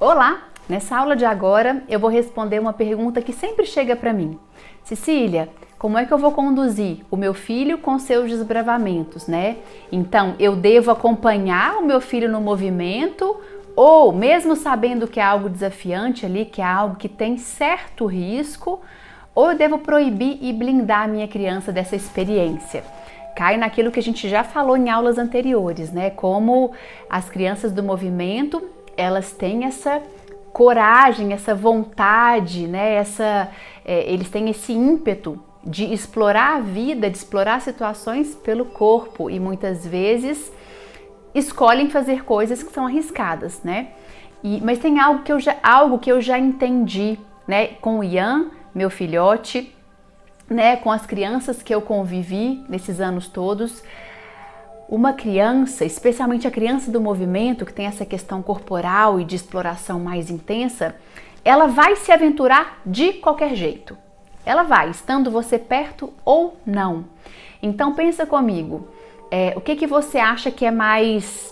Olá! Nessa aula de agora eu vou responder uma pergunta que sempre chega para mim. Cecília, como é que eu vou conduzir o meu filho com seus desbravamentos, né? Então, eu devo acompanhar o meu filho no movimento ou, mesmo sabendo que é algo desafiante ali, que é algo que tem certo risco, ou eu devo proibir e blindar a minha criança dessa experiência? Cai naquilo que a gente já falou em aulas anteriores, né? Como as crianças do movimento, elas têm essa coragem, essa vontade, né? Eles têm esse ímpeto de explorar a vida, de explorar situações pelo corpo e muitas vezes escolhem fazer coisas que são arriscadas, né? Mas tem algo que eu já entendi, né? Com o Ian, meu filhote, né? Com as crianças que eu convivi nesses anos todos. Uma criança, especialmente a criança do movimento, que tem essa questão corporal e de exploração mais intensa, ela vai se aventurar de qualquer jeito. Ela vai, estando você perto ou não. Então pensa comigo, o que você acha que é mais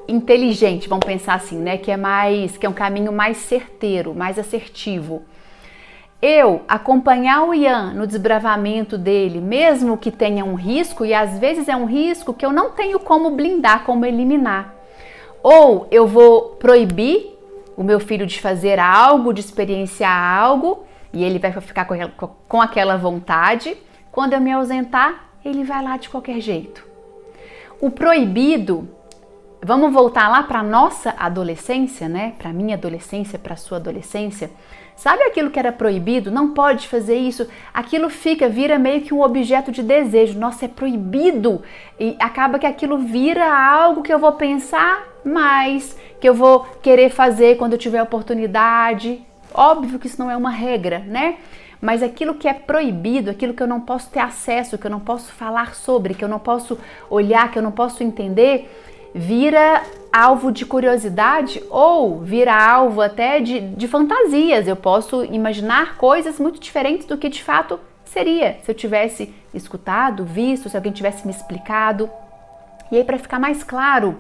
inteligente, vamos pensar assim, né? Que é um caminho mais certeiro, mais assertivo. Eu acompanhar o Ian no desbravamento dele, mesmo que tenha um risco, e às vezes é um risco que eu não tenho como blindar, como eliminar. Ou eu vou proibir o meu filho de fazer algo, de experienciar algo, e ele vai ficar com aquela vontade. Quando eu me ausentar, ele vai lá de qualquer jeito. O proibido, vamos voltar lá para a nossa adolescência, né? Para a minha adolescência, para a sua adolescência. Sabe aquilo que era proibido? Não pode fazer isso. Aquilo vira meio que um objeto de desejo. Nossa, é proibido. E acaba que aquilo vira algo que eu vou pensar mais, que eu vou querer fazer quando eu tiver oportunidade. Óbvio que isso não é uma regra, né? Mas aquilo que é proibido, aquilo que eu não posso ter acesso, que eu não posso falar sobre, que eu não posso olhar, que eu não posso entender, vira alvo de curiosidade ou vira alvo até de fantasias. Eu posso imaginar coisas muito diferentes do que de fato seria se eu tivesse escutado, visto, se alguém tivesse me explicado. E aí, para ficar mais claro,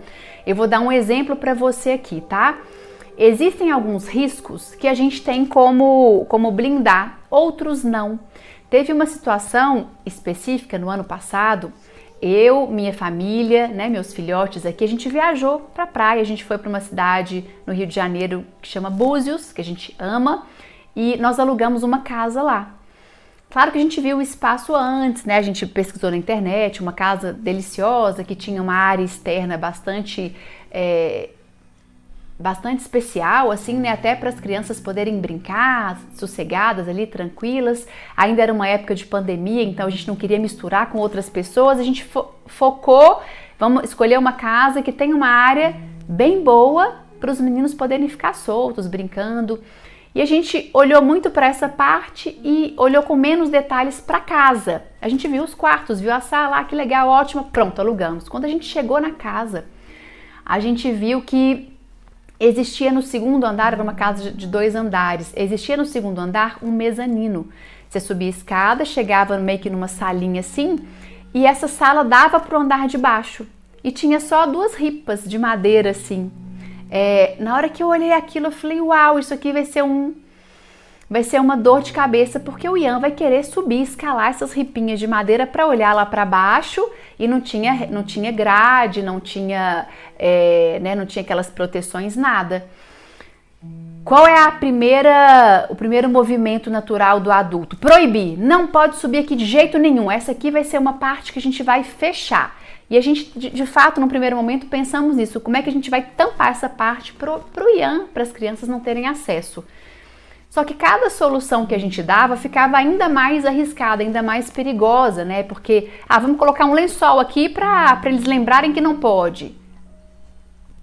eu vou dar um exemplo para você aqui, tá? Existem alguns riscos que a gente tem como blindar, outros não. Teve uma situação específica no ano passado. Eu, minha família, né, meus filhotes aqui, a gente viajou para a praia, a gente foi para uma cidade no Rio de Janeiro que chama Búzios, que a gente ama, e nós alugamos uma casa lá. Claro que a gente viu o espaço antes, né? A gente pesquisou na internet, uma casa deliciosa que tinha uma área externa bastante especial, assim, né? Até para as crianças poderem brincar sossegadas ali, tranquilas. Ainda era uma época de pandemia, então a gente não queria misturar com outras pessoas. A gente focou, vamos escolher uma casa que tem uma área bem boa para os meninos poderem ficar soltos, brincando. E a gente olhou muito para essa parte e olhou com menos detalhes para casa. A gente viu os quartos, viu a sala, que legal, ótimo, pronto, alugamos. Quando a gente chegou na casa, a gente viu que existia no segundo andar, era uma casa de 2 andares, existia no segundo andar um mezanino. Você subia a escada, chegava meio que numa salinha assim, e essa sala dava para o andar de baixo. E tinha só 2 ripas de madeira assim. Na hora que eu olhei aquilo, eu falei, uau, isso aqui vai ser uma dor de cabeça, porque o Ian vai querer subir, escalar essas ripinhas de madeira para olhar lá para baixo, e não tinha grade, não tinha aquelas proteções, nada. Qual é o primeiro movimento natural do adulto? Proibir, não pode subir aqui de jeito nenhum, essa aqui vai ser uma parte que a gente vai fechar. E a gente, de fato, no primeiro momento, pensamos nisso, como é que a gente vai tampar essa parte pro Ian, para as crianças não terem acesso. Só que cada solução que a gente dava ficava ainda mais arriscada, ainda mais perigosa, né? Porque, vamos colocar um lençol aqui para eles lembrarem que não pode.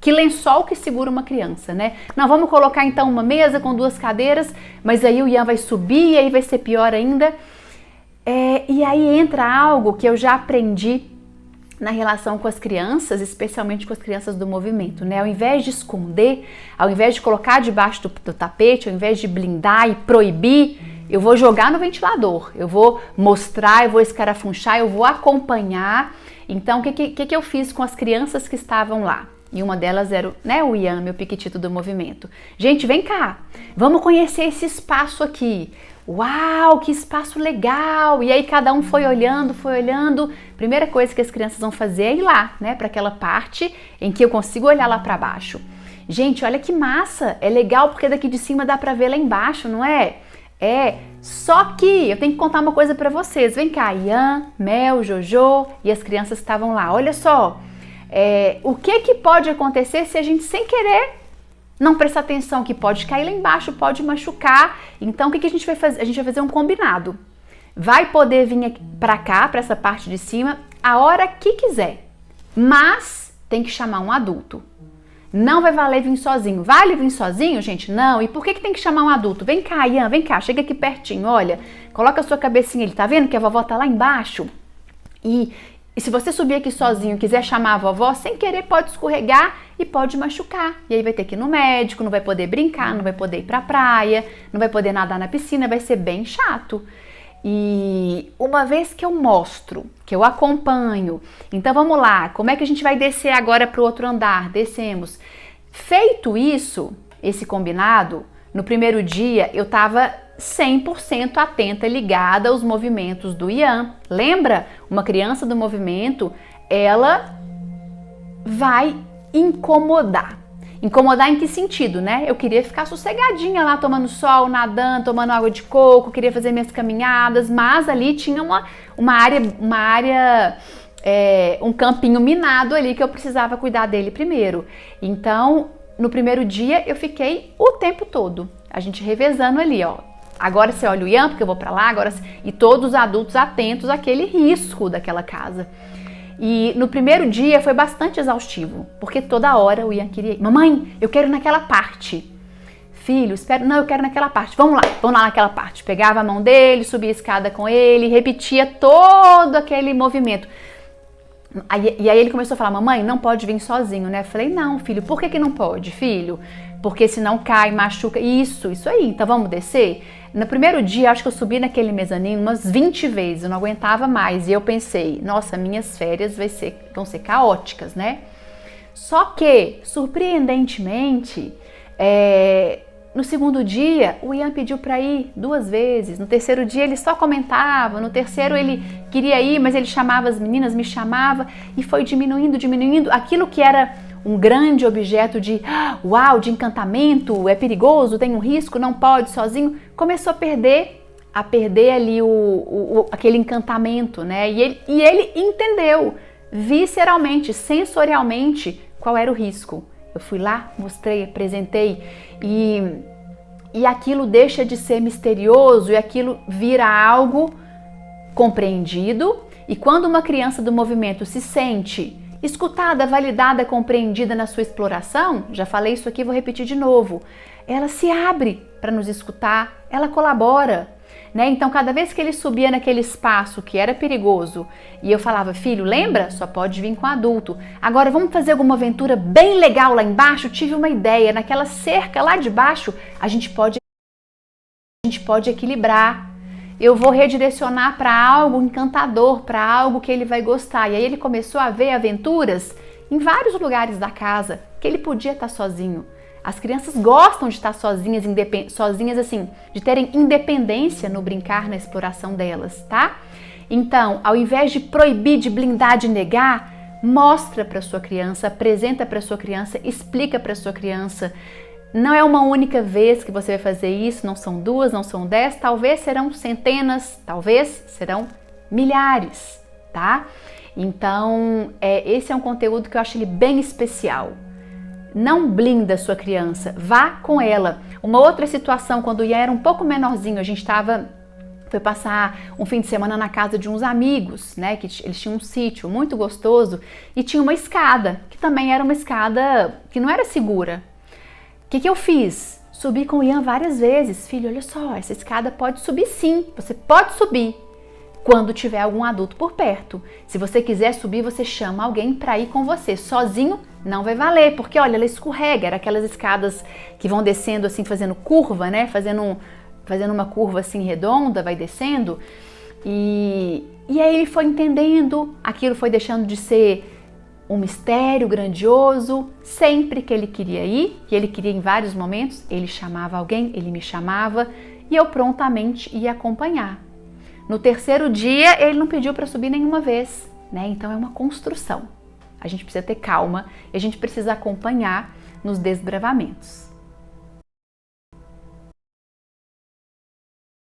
Que lençol que segura uma criança, né? Não, vamos colocar então uma mesa com 2 cadeiras, mas aí o Ian vai subir e aí vai ser pior ainda. E aí entra algo que eu já aprendi na relação com as crianças, especialmente com as crianças do movimento, né? Ao invés de esconder, ao invés de colocar debaixo do tapete, ao invés de blindar e proibir, eu vou jogar no ventilador, eu vou mostrar, eu vou escarafunchar, eu vou acompanhar. Então, o que eu fiz com as crianças que estavam lá? E uma delas era, né, o Ian, meu piquitito do movimento. Gente, vem cá, vamos conhecer esse espaço aqui. Uau, que espaço legal! E aí cada um foi olhando, foi olhando. Primeira coisa que as crianças vão fazer é ir lá, né, para aquela parte em que eu consigo olhar lá para baixo. Gente, olha que massa! É legal porque daqui de cima dá para ver lá embaixo, não é? Só que eu tenho que contar uma coisa para vocês. Vem cá, Ian, Mel, Jojo e as crianças estavam lá. Olha só, o que pode acontecer se a gente sem querer não prestar atenção, que pode cair lá embaixo, pode machucar. Então, o que a gente vai fazer? A gente vai fazer um combinado. Vai poder vir para cá, para essa parte de cima, a hora que quiser. Mas tem que chamar um adulto. Não vai valer vir sozinho. Vale vir sozinho, gente? Não. E por que tem que chamar um adulto? Vem cá, Ian, vem cá, chega aqui pertinho, olha. Coloca a sua cabecinha ali, tá vendo que a vovó tá lá embaixo? E se você subir aqui sozinho e quiser chamar a vovó, sem querer pode escorregar e pode machucar. E aí vai ter que ir no médico, não vai poder brincar, não vai poder ir pra praia, não vai poder nadar na piscina, vai ser bem chato. E uma vez que eu mostro, que eu acompanho, então vamos lá, como é que a gente vai descer agora para o outro andar? Descemos. Feito isso, esse combinado, no primeiro dia eu estava 100% atenta, ligada aos movimentos do Ian. Lembra? Uma criança do movimento, ela vai incomodar. Incomodar em que sentido, né? Eu queria ficar sossegadinha lá, tomando sol, nadando, tomando água de coco, queria fazer minhas caminhadas, mas ali tinha uma área, um campinho minado ali que eu precisava cuidar dele primeiro. Então, no primeiro dia, eu fiquei o tempo todo, a gente revezando ali, ó. Agora você olha o Ian, porque eu vou pra lá, e todos os adultos atentos àquele risco daquela casa. E no primeiro dia foi bastante exaustivo, porque toda hora o Ian queria ir. Mamãe, eu quero ir naquela parte. Filho, não, eu quero naquela parte. Vamos lá naquela parte. Pegava a mão dele, subia a escada com ele, repetia todo aquele movimento. E aí ele começou a falar, mamãe, não pode vir sozinho, né? Eu falei, não, filho, por que não pode, filho? Porque senão cai, machuca. Isso aí, então vamos descer? No primeiro dia, acho que eu subi naquele mezanino umas 20 vezes, eu não aguentava mais. E eu pensei, nossa, minhas férias vão ser caóticas, né? Só que, surpreendentemente, no segundo dia, o Ian pediu para ir 2 vezes. No terceiro dia, ele só comentava. No terceiro, ele queria ir, mas ele chamava as meninas, me chamava. E foi diminuindo. Aquilo que era um grande objeto de uau, de encantamento, é perigoso, tem um risco, não pode sozinho, começou a perder ali aquele encantamento, né? E ele entendeu visceralmente, sensorialmente, qual era o risco. Eu fui lá, mostrei, apresentei e aquilo deixa de ser misterioso e aquilo vira algo compreendido. E quando uma criança do movimento se sente escutada, validada, compreendida na sua exploração, já falei isso aqui, vou repetir de novo, ela se abre para nos escutar, ela colabora, né? Então, cada vez que ele subia naquele espaço que era perigoso e eu falava, filho, lembra? Só pode vir com adulto. Agora, vamos fazer alguma aventura bem legal lá embaixo? Tive uma ideia, naquela cerca lá de baixo, a gente pode equilibrar. Eu vou redirecionar para algo encantador, para algo que ele vai gostar. E aí ele começou a ver aventuras em vários lugares da casa, que ele podia estar sozinho. As crianças gostam de estar sozinhas assim, de terem independência no brincar, na exploração delas, tá? Então, ao invés de proibir, de blindar, de negar, mostra para sua criança, apresenta para sua criança, explica para sua criança. Não é uma única vez que você vai fazer isso, não são 2, não são 10, talvez serão centenas, talvez serão milhares, tá? Então, esse é um conteúdo que eu acho ele bem especial. Não blinda sua criança, vá com ela. Uma outra situação, quando o Ian era um pouco menorzinho, a gente foi passar um fim de semana na casa de uns amigos, né? Que eles tinham um sítio muito gostoso e tinha uma escada, que também era uma escada que não era segura. O que eu fiz? Subi com o Ian várias vezes. Filho, olha só, essa escada pode subir sim, você pode subir quando tiver algum adulto por perto. Se você quiser subir, você chama alguém para ir com você. Sozinho não vai valer, porque olha, ela escorrega, era aquelas escadas que vão descendo assim, fazendo curva, né? Fazendo uma curva assim redonda, vai descendo. E aí ele foi entendendo, aquilo foi deixando de ser um mistério grandioso. Sempre que ele queria ir, e ele queria em vários momentos, ele chamava alguém, ele me chamava e eu prontamente ia acompanhar. No terceiro dia, ele não pediu para subir nenhuma vez, né? Então é uma construção. A gente precisa ter calma e a gente precisa acompanhar nos desbravamentos.